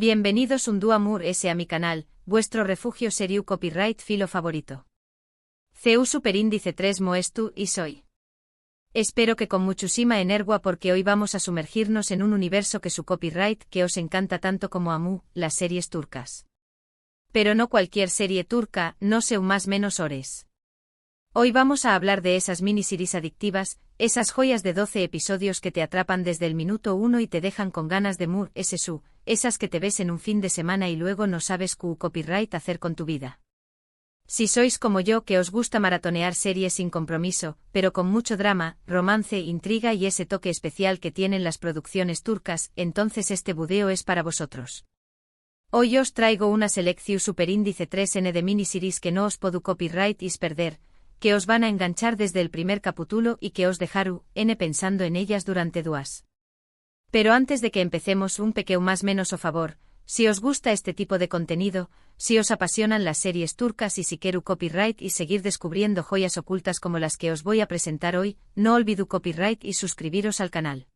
Bienvenidos un día más a mi canal, vuestro refugio serio copyright filo favorito. CEU Superíndice 3 Moestu y soy. Espero que con muchísima energía porque hoy vamos a sumergirnos en un universo que su copyright que os encanta tanto como a mí, las series turcas. Pero no cualquier serie turca, no sé más menos ores. Hoy vamos a hablar de esas miniseries adictivas, esas joyas de 12 episodios que te atrapan desde el minuto 1 y te dejan con ganas de esas que te ves en un fin de semana y luego no sabes qué copyright hacer con tu vida. Si sois como yo que os gusta maratonear series sin compromiso, pero con mucho drama, romance, intriga y ese toque especial que tienen las producciones turcas, entonces este video es para vosotros. Hoy os traigo una selección superíndice 3N de miniseries que no os puedo copyright is perder, que os van a enganchar desde el primer capítulo y que os dejaru pensando en ellas durante duas. Pero antes de que empecemos un pequeño más menos o favor, si os gusta este tipo de contenido, si os apasionan las series turcas y si quiero copyright y seguir descubriendo joyas ocultas como las que os voy a presentar hoy, no olvido copyright y suscribiros al canal.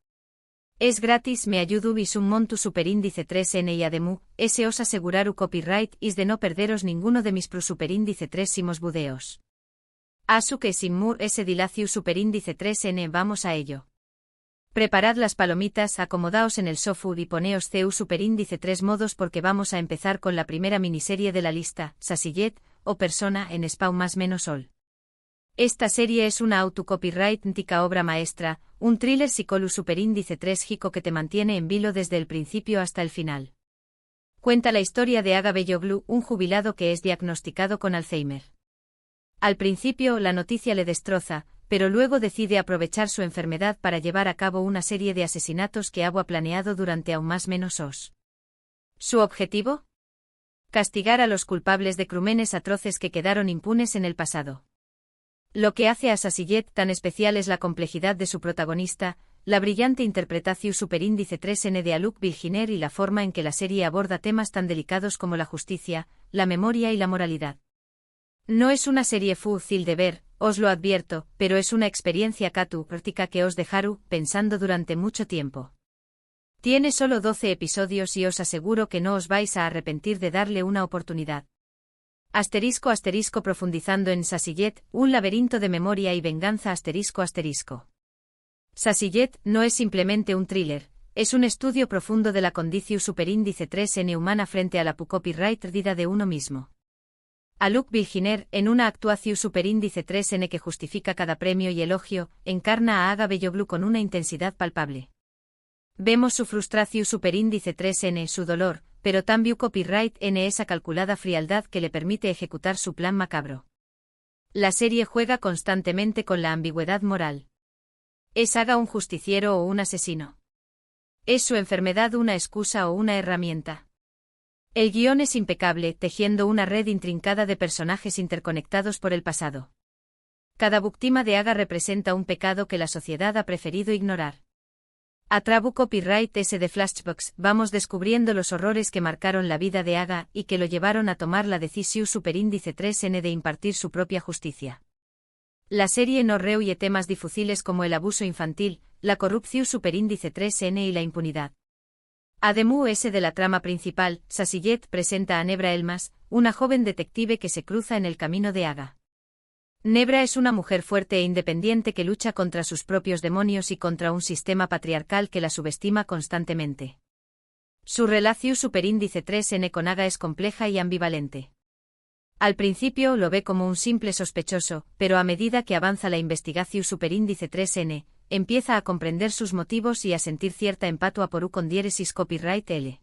Es gratis, me ayudu y un montu superíndice 3N y ademú, ese os aseguraru copyright is de no perderos ninguno de mis superíndice 3 simos budeos. Asu que sin mur ese dilacio superíndice 3N vamos a ello. Preparad las palomitas, acomodaos en el sofá y poneos CEU superíndice 3 modos porque vamos a empezar con la primera miniserie de la lista, Sasillet, o Persona en Spau más menos Sol. Esta serie es una autocopyright-ntica obra maestra, un thriller psicolu superíndice 3 jico que te mantiene en vilo desde el principio hasta el final. Cuenta la historia de Aga Beyoglu, un jubilado que es diagnosticado con Alzheimer. Al principio la noticia le destroza, pero luego decide aprovechar su enfermedad para llevar a cabo una serie de asesinatos que ha planeado durante aún más menos os. ¿Su objetivo? Castigar a los culpables de crímenes atroces que quedaron impunes en el pasado. Lo que hace a Sasillet tan especial es la complejidad de su protagonista, la brillante interpretación superíndice 3N de Haluk Bilginer y la forma en que la serie aborda temas tan delicados como la justicia, la memoria y la moralidad. No es una serie fácil de ver, os lo advierto, pero es una experiencia práctica que os dejaru pensando durante mucho tiempo. Tiene solo 12 episodios y os aseguro que no os vais a arrepentir de darle una oportunidad. *** Profundizando en Sasillet, un laberinto de memoria y venganza ***. Sasillet no es simplemente un thriller, es un estudio profundo de la condición superíndice 3N humana frente a la copyright vida de uno mismo. Haluk Bilginer, en una actuación superíndice 3N que justifica cada premio y elogio, encarna a Aga Beyoglu con una intensidad palpable. Vemos su frustración superíndice 3N, su dolor, pero también copyright N esa calculada frialdad que le permite ejecutar su plan macabro. La serie juega constantemente con la ambigüedad moral. ¿Es Aga un justiciero o un asesino? ¿Es su enfermedad una excusa o una herramienta? El guión es impecable, tejiendo una red intrincada de personajes interconectados por el pasado. Cada víctima de Aga representa un pecado que la sociedad ha preferido ignorar. A través copyright S de flashbacks, vamos descubriendo los horrores que marcaron la vida de Aga y que lo llevaron a tomar la decisión superíndice 3N de impartir su propia justicia. La serie no rehuye temas difíciles como el abuso infantil, la corrupción superíndice 3N y la impunidad. Ademú S de la trama principal, Sasillet presenta a Nebra Elmas, una joven detective que se cruza en el camino de Aga. Nebra es una mujer fuerte e independiente que lucha contra sus propios demonios y contra un sistema patriarcal que la subestima constantemente. Su relación superíndice 3N con Aga es compleja y ambivalente. Al principio lo ve como un simple sospechoso, pero a medida que avanza la investigación superíndice 3N, empieza a comprender sus motivos y a sentir cierta empatia por con diéresis copyright L.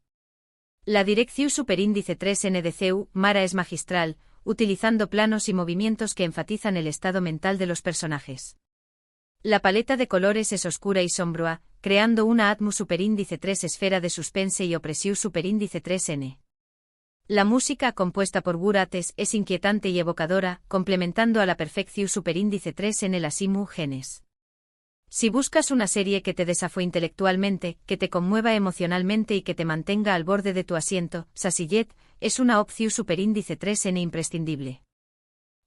La dirección superíndice 3N de CEU, Mara es magistral, utilizando planos y movimientos que enfatizan el estado mental de los personajes. La paleta de colores es oscura y sombrua, creando una atmósfera superíndice 3 esfera de suspense y opresión superíndice 3N. La música compuesta por Burates es inquietante y evocadora, complementando a la perfección superíndice 3N las genes. Si buscas una serie que te desafíe intelectualmente, que te conmueva emocionalmente y que te mantenga al borde de tu asiento, Sasillet es una opción superíndice 3N imprescindible.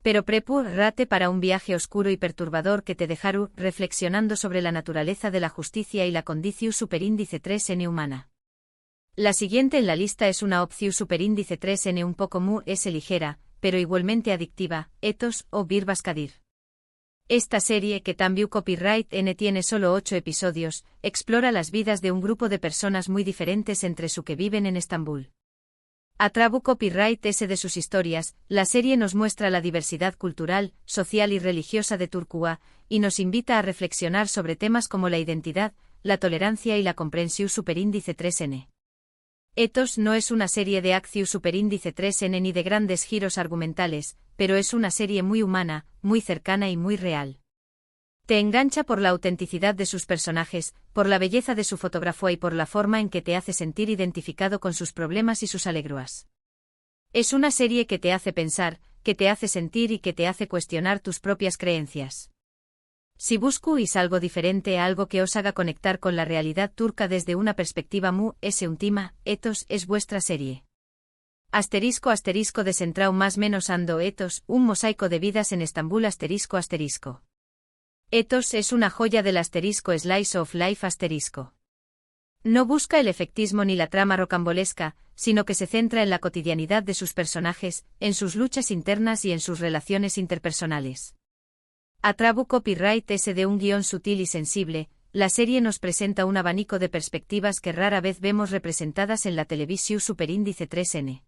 Pero prepárate para un viaje oscuro y perturbador que te dejará reflexionando sobre la naturaleza de la justicia y la condición superíndice 3N humana. La siguiente en la lista es una opción superíndice 3N un poco es ligera, pero igualmente adictiva, Ethos o Bir Baskadir. Esta serie, que también copyright N tiene solo 8 episodios, explora las vidas de un grupo de personas muy diferentes entre su que viven en Estambul. A trabu copyright S de sus historias, la serie nos muestra la diversidad cultural, social y religiosa de Turquía, y nos invita a reflexionar sobre temas como la identidad, la tolerancia y la comprensión superíndice 3N. Ethos no es una serie de acción superíndice 3N ni de grandes giros argumentales, pero es una serie muy humana, muy cercana y muy real. Te engancha por la autenticidad de sus personajes, por la belleza de su fotografía y por la forma en que te hace sentir identificado con sus problemas y sus alegrías. Es una serie que te hace pensar, que te hace sentir y que te hace cuestionar tus propias creencias. Si buscáis algo diferente a algo que os haga conectar con la realidad turca desde una perspectiva última, Ethos es vuestra serie. *** descentrao más menos ando Ethos, un mosaico de vidas en Estambul ***. Ethos es una joya del ***slice of life ***. No busca el efectismo ni la trama rocambolesca, sino que se centra en la cotidianidad de sus personajes, en sus luchas internas y en sus relaciones interpersonales. A trabu copyright S de un guión sutil y sensible, la serie nos presenta un abanico de perspectivas que rara vez vemos representadas en la televisión superíndice 3N.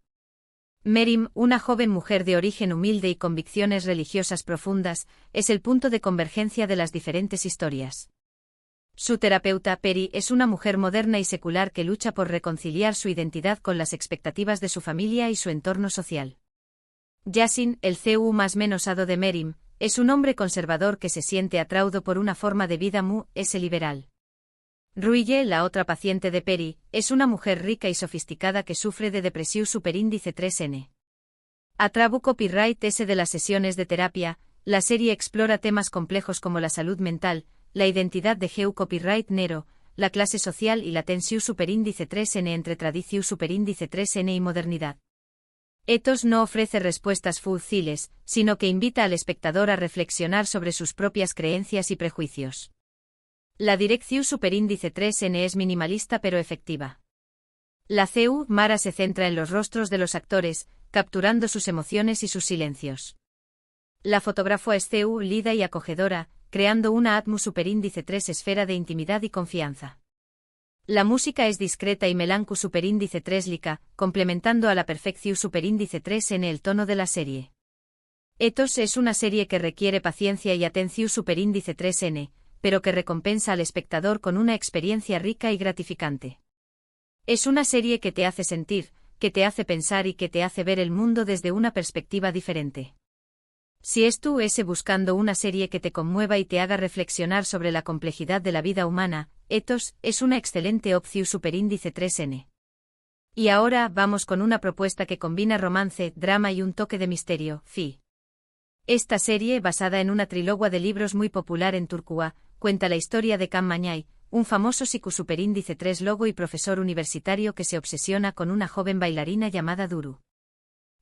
Merim, una joven mujer de origen humilde y convicciones religiosas profundas, es el punto de convergencia de las diferentes historias. Su terapeuta, Peri, es una mujer moderna y secular que lucha por reconciliar su identidad con las expectativas de su familia y su entorno social. Yasin, el CU más menos ado de Merim, es un hombre conservador que se siente atraído por una forma de vida liberal. Ruille, la otra paciente de Peri, es una mujer rica y sofisticada que sufre de depresión superíndice 3N. A trabu copyright S de las sesiones de terapia, la serie explora temas complejos como la salud mental, la identidad de Geu copyright Nero, la clase social y la tensión superíndice 3N entre tradición superíndice 3N y modernidad. Ethos no ofrece respuestas fáciles, sino que invita al espectador a reflexionar sobre sus propias creencias y prejuicios. La dirección superíndice 3N es minimalista pero efectiva. La CU Mara se centra en los rostros de los actores, capturando sus emociones y sus silencios. La fotografía es CU lida y acogedora, creando una atmósfera superíndice 3 esfera de intimidad y confianza. La música es discreta y melanco superíndice 3 lica, complementando a la perfección superíndice 3 en el tono de la serie. Ethos es una serie que requiere paciencia y atención superíndice 3N, pero que recompensa al espectador con una experiencia rica y gratificante. Es una serie que te hace sentir, que te hace pensar y que te hace ver el mundo desde una perspectiva diferente. Si estás buscando una serie que te conmueva y te haga reflexionar sobre la complejidad de la vida humana, Ethos es una excelente opción superíndice 3N. Y ahora vamos con una propuesta que combina romance, drama y un toque de misterio, Fi. Esta serie, basada en una trilogía de libros muy popular en Turquía, cuenta la historia de Can Mañay, un famoso superíndice 3 logo y profesor universitario que se obsesiona con una joven bailarina llamada Duru.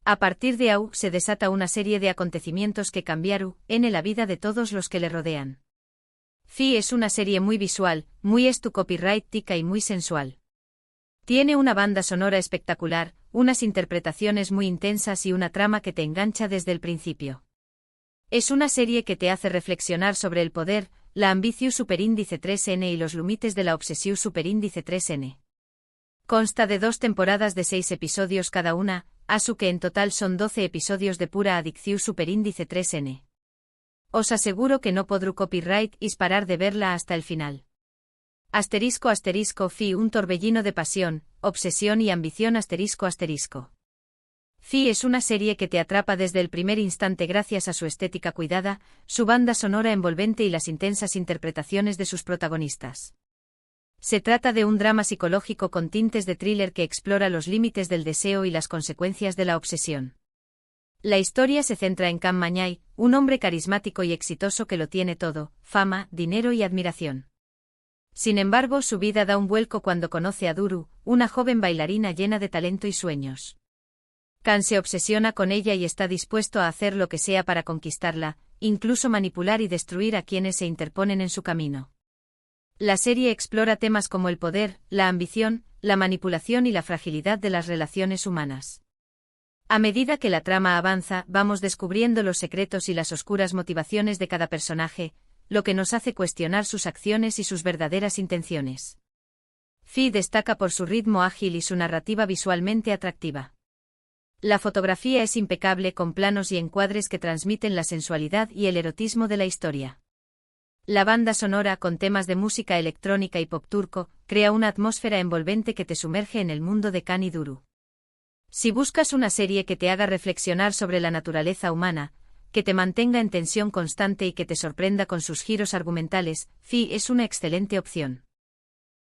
A partir de ahí se desata una serie de acontecimientos que cambiaron en la vida de todos los que le rodean. Fi es una serie muy visual, muy copyright tica y muy sensual. Tiene una banda sonora espectacular, unas interpretaciones muy intensas y una trama que te engancha desde el principio. Es una serie que te hace reflexionar sobre el poder, la ambición superíndice 3N y los límites de la obsesión superíndice 3N. Consta de 2 temporadas de 6 episodios cada una, asu que en total son 12 episodios de pura adicción superíndice 3N. Os aseguro que no podré copyright y parar de verla hasta el final. Fi un torbellino de pasión, obsesión y ambición Fi es una serie que te atrapa desde el primer instante gracias a su estética cuidada, su banda sonora envolvente y las intensas interpretaciones de sus protagonistas. Se trata de un drama psicológico con tintes de thriller que explora los límites del deseo y las consecuencias de la obsesión. La historia se centra en Can Mañay, un hombre carismático y exitoso que lo tiene todo, fama, dinero y admiración. Sin embargo, su vida da un vuelco cuando conoce a Duru, una joven bailarina llena de talento y sueños. Can se obsesiona con ella y está dispuesto a hacer lo que sea para conquistarla, incluso manipular y destruir a quienes se interponen en su camino. La serie explora temas como el poder, la ambición, la manipulación y la fragilidad de las relaciones humanas. A medida que la trama avanza, vamos descubriendo los secretos y las oscuras motivaciones de cada personaje, lo que nos hace cuestionar sus acciones y sus verdaderas intenciones. Fi destaca por su ritmo ágil y su narrativa visualmente atractiva. La fotografía es impecable con planos y encuadres que transmiten la sensualidad y el erotismo de la historia. La banda sonora, con temas de música electrónica y pop turco, crea una atmósfera envolvente que te sumerge en el mundo de Can y Duru. Si buscas una serie que te haga reflexionar sobre la naturaleza humana, que te mantenga en tensión constante y que te sorprenda con sus giros argumentales, Fi es una excelente opción.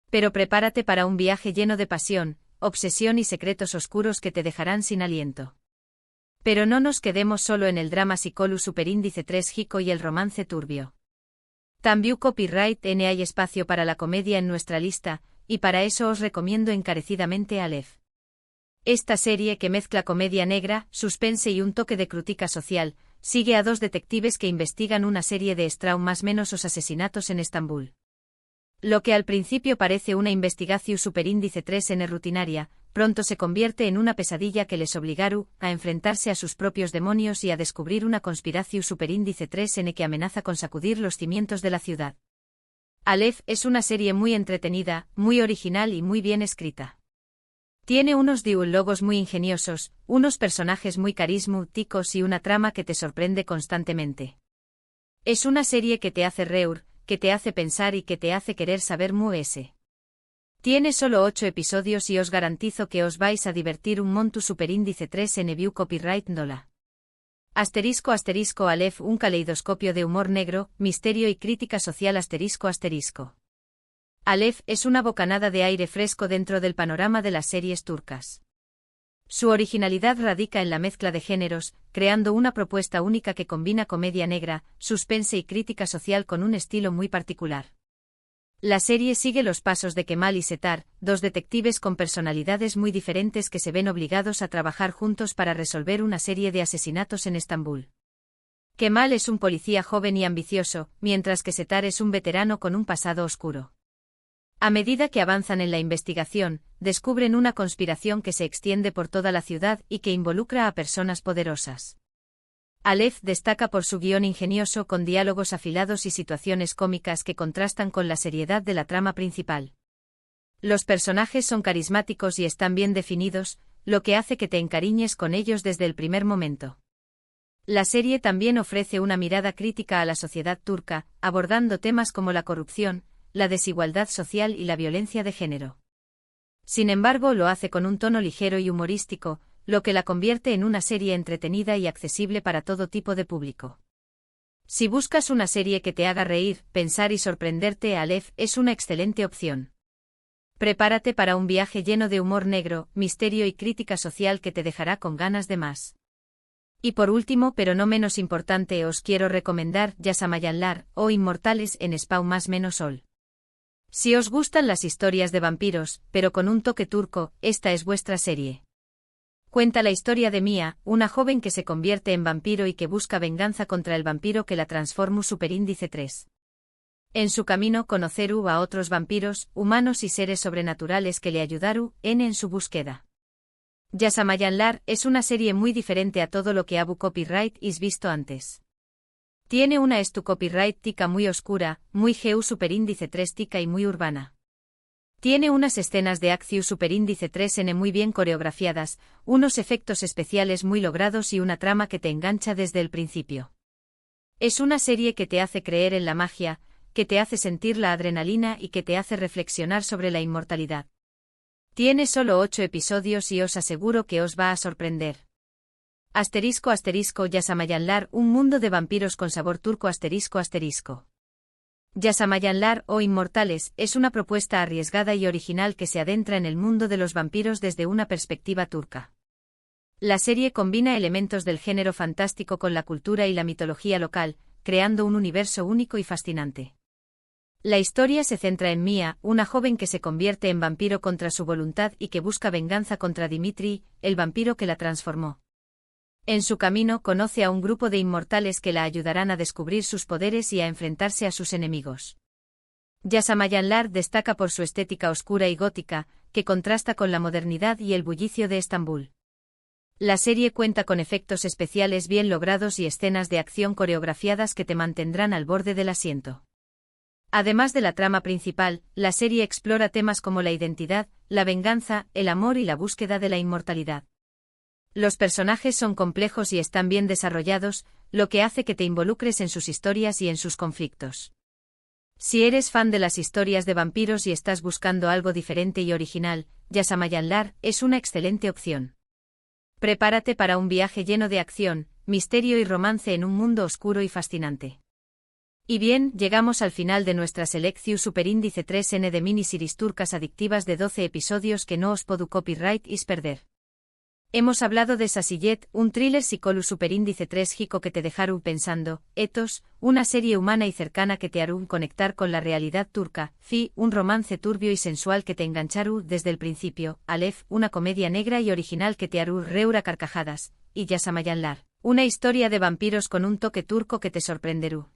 Pero prepárate para un viaje lleno de pasión, obsesión y secretos oscuros que te dejarán sin aliento. Pero no nos quedemos solo en el drama Psicolu Superíndice 3 Hiko y el romance turbio. También Copyright N hay espacio para la comedia en nuestra lista, y para eso os recomiendo encarecidamente Aleph. Esta serie, que mezcla comedia negra, suspense y un toque de crítica social, sigue a dos detectives que investigan una serie de más menos asesinatos en Estambul. Lo que al principio parece una investigación superíndice 3N rutinaria, pronto se convierte en una pesadilla que les obligaron a enfrentarse a sus propios demonios y a descubrir una conspiración superíndice 3N que amenaza con sacudir los cimientos de la ciudad. Aleph es una serie muy entretenida, muy original y muy bien escrita. Tiene unos diálogos muy ingeniosos, unos personajes muy carismáticos y una trama que te sorprende constantemente. Es una serie que te hace reír, que te hace pensar y que te hace querer saber más. Tiene solo 8 episodios y os garantizo que os vais a divertir un montu superíndice 3N view copyright Dola. Asterisco Aleph, un caleidoscopio de humor negro, misterio y crítica social asterisco. Aleph es una bocanada de aire fresco dentro del panorama de las series turcas. Su originalidad radica en la mezcla de géneros, creando una propuesta única que combina comedia negra, suspense y crítica social con un estilo muy particular. La serie sigue los pasos de Kemal y Setar, dos detectives con personalidades muy diferentes que se ven obligados a trabajar juntos para resolver una serie de asesinatos en Estambul. Kemal es un policía joven y ambicioso, mientras que Setar es un veterano con un pasado oscuro. A medida que avanzan en la investigación, descubren una conspiración que se extiende por toda la ciudad y que involucra a personas poderosas. Aleph destaca por su guión ingenioso con diálogos afilados y situaciones cómicas que contrastan con la seriedad de la trama principal. Los personajes son carismáticos y están bien definidos, lo que hace que te encariñes con ellos desde el primer momento. La serie también ofrece una mirada crítica a la sociedad turca, abordando temas como la corrupción, la desigualdad social y la violencia de género. Sin embargo, lo hace con un tono ligero y humorístico, lo que la convierte en una serie entretenida y accesible para todo tipo de público. Si buscas una serie que te haga reír, pensar y sorprenderte, Aleph es una excelente opción. Prepárate para un viaje lleno de humor negro, misterio y crítica social que te dejará con ganas de más. Y por último, pero no menos importante, os quiero recomendar Yasamayanlar, o Inmortales en Spawn más menos Sol. Si os gustan las historias de vampiros, pero con un toque turco, esta es vuestra serie. Cuenta la historia de Mia, una joven que se convierte en vampiro y que busca venganza contra el vampiro que la transformó superíndice 3. En su camino conocerá a otros vampiros, humanos y seres sobrenaturales que le ayudaron en su búsqueda. Yasamayanlar es una serie muy diferente a todo lo que Abu Copyright is visto antes. Tiene una copyright tica muy oscura, muy GU superíndice 3 tica y muy urbana. Tiene unas escenas de acción superíndice 3N muy bien coreografiadas, unos efectos especiales muy logrados y una trama que te engancha desde el principio. Es una serie que te hace creer en la magia, que te hace sentir la adrenalina y que te hace reflexionar sobre la inmortalidad. Tiene solo 8 episodios y os aseguro que os va a sorprender. Yasamayanlar, un mundo de vampiros con sabor turco Yasamayanlar o Inmortales es una propuesta arriesgada y original que se adentra en el mundo de los vampiros desde una perspectiva turca. La serie combina elementos del género fantástico con la cultura y la mitología local, creando un universo único y fascinante. La historia se centra en Mia, una joven que se convierte en vampiro contra su voluntad y que busca venganza contra Dimitri, el vampiro que la transformó. En su camino conoce a un grupo de inmortales que la ayudarán a descubrir sus poderes y a enfrentarse a sus enemigos. Yasamayanlar destaca por su estética oscura y gótica, que contrasta con la modernidad y el bullicio de Estambul. La serie cuenta con efectos especiales bien logrados y escenas de acción coreografiadas que te mantendrán al borde del asiento. Además de la trama principal, la serie explora temas como la identidad, la venganza, el amor y la búsqueda de la inmortalidad. Los personajes son complejos y están bien desarrollados, lo que hace que te involucres en sus historias y en sus conflictos. Si eres fan de las historias de vampiros y estás buscando algo diferente y original, Yasamayanlar es una excelente opción. Prepárate para un viaje lleno de acción, misterio y romance en un mundo oscuro y fascinante. Y bien, llegamos al final de nuestra Selección Superíndice 3N de miniseries turcas adictivas de 12 episodios que no os puedo copyright is perder. Hemos hablado de Sasiyet, un thriller psicolu superíndice 3 hico que te dejará pensando, Ethos, una serie humana y cercana que te hará conectar con la realidad turca, Fi, un romance turbio y sensual que te enganchará desde el principio, Aleph, una comedia negra y original que te hará reír a carcajadas, y Yasamayanlar, una historia de vampiros con un toque turco que te sorprenderá.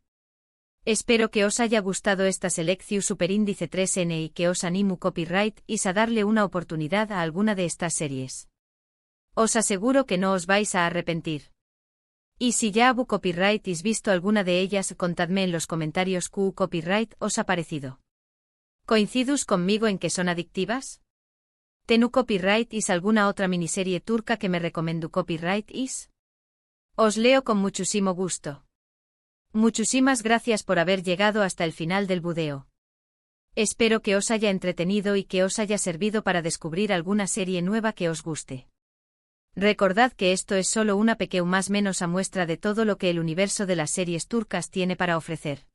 Espero que os haya gustado esta Selección Superíndice 3N y que os animo copyright y a darle una oportunidad a alguna de estas series. Os aseguro que no os vais a arrepentir. Y si ya habu copyright y visto alguna de ellas, contadme en los comentarios qué copyright os ha parecido. ¿Coincidus conmigo en que son adictivas? ¿Tenu copyright is alguna otra miniserie turca que me recomendó copyright is? Os leo con muchísimo gusto. Muchísimas gracias por haber llegado hasta el final del video. Espero que os haya entretenido y que os haya servido para descubrir alguna serie nueva que os guste. Recordad que esto es solo una pequeña más menos a muestra de todo lo que el universo de las series turcas tiene para ofrecer.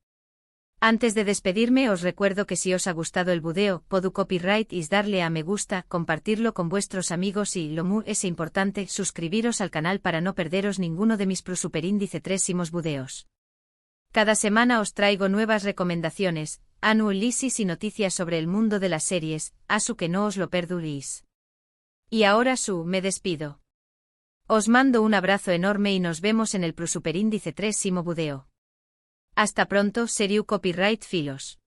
Antes de despedirme os recuerdo que si os ha gustado el video, podu copyright is darle a me gusta, compartirlo con vuestros amigos y, lo muy es importante, suscribiros al canal para no perderos ninguno de mis superíndice 3 videos. Cada semana os traigo nuevas recomendaciones, análisis y noticias sobre el mundo de las series, asu que no os lo perduréis. Y ahora me despido. Os mando un abrazo enorme y nos vemos en el superíndice 3 video. Hasta pronto, Seriu Copyright Filos.